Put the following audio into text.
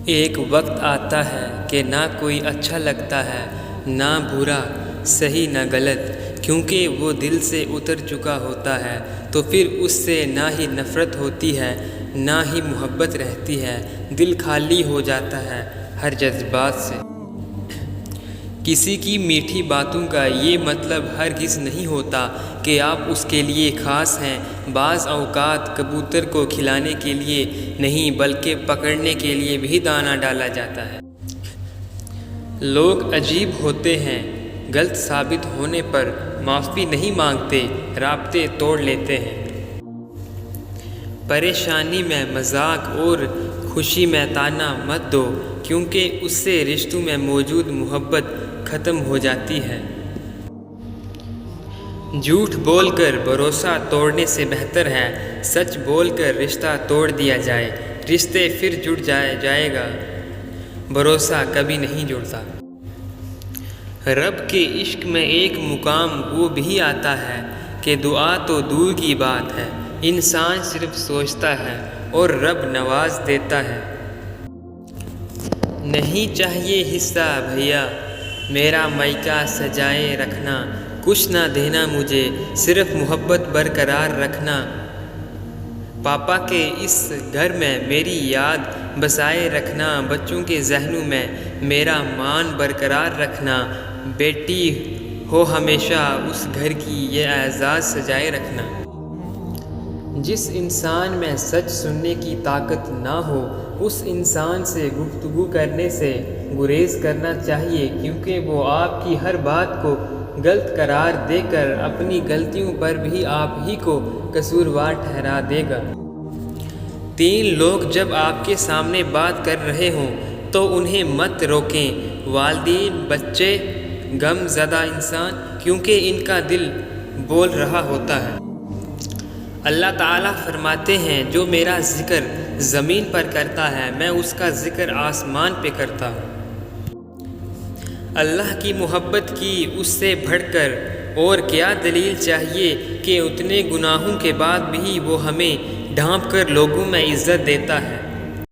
ایک وقت آتا ہے کہ نہ کوئی اچھا لگتا ہے، نہ برا، صحیح نہ غلط، کیونکہ وہ دل سے اتر چکا ہوتا ہے تو پھر اس سے نہ ہی نفرت ہوتی ہے نہ ہی محبت رہتی ہے۔ دل خالی ہو جاتا ہے ہر جذبات سے۔ کسی کی میٹھی باتوں کا یہ مطلب ہرگز نہیں ہوتا کہ آپ اس کے لیے خاص ہیں۔ بعض اوقات کبوتر کو کھلانے کے لیے نہیں بلکہ پکڑنے کے لیے بھی دانہ ڈالا جاتا ہے۔ لوگ عجیب ہوتے ہیں، غلط ثابت ہونے پر معافی نہیں مانگتے، رابطے توڑ لیتے ہیں۔ پریشانی میں مذاق اور خوشی میں طعنہ مت دو، کیونکہ اس سے رشتوں میں موجود محبت ختم ہو جاتی ہے۔ جھوٹ بول کر بھروسہ توڑنے سے بہتر ہے سچ بول کر رشتہ توڑ دیا جائے۔ رشتے پھر جڑ جائے گا، بھروسہ کبھی نہیں جڑتا۔ رب کے عشق میں ایک مقام وہ بھی آتا ہے کہ دعا تو دور کی بات ہے، انسان صرف سوچتا ہے اور رب نواز دیتا ہے۔ نہیں چاہیے حصہ بھیا میرا مائکا سجائے رکھنا، کچھ نہ دینا مجھے صرف محبت برقرار رکھنا۔ پاپا کے اس گھر میں میری یاد بسائے رکھنا، بچوں کے ذہنوں میں میرا مان برقرار رکھنا۔ بیٹی ہو ہمیشہ اس گھر کی یہ اعزاز سجائے رکھنا۔ جس انسان میں سچ سننے کی طاقت نہ ہو اس انسان سے گفتگو کرنے سے گریز کرنا چاہیے، کیونکہ وہ آپ کی ہر بات کو غلط قرار دے کر اپنی غلطیوں پر بھی آپ ہی کو قصوروار ٹھہرا دے گا۔ 3 لوگ جب آپ کے سامنے بات کر رہے ہوں تو انہیں مت روکیں، والدین، بچے، غم زدہ انسان، کیونکہ ان کا دل بول رہا ہوتا ہے۔ اللہ تعالیٰ فرماتے ہیں جو میرا ذکر زمین پر کرتا ہے میں اس کا ذکر آسمان پہ کرتا ہوں۔ اللہ کی محبت کی اس سے بڑھ کر اور کیا دلیل چاہیے کہ اتنے گناہوں کے بعد بھی وہ ہمیں ڈھانپ کر لوگوں میں عزت دیتا ہے۔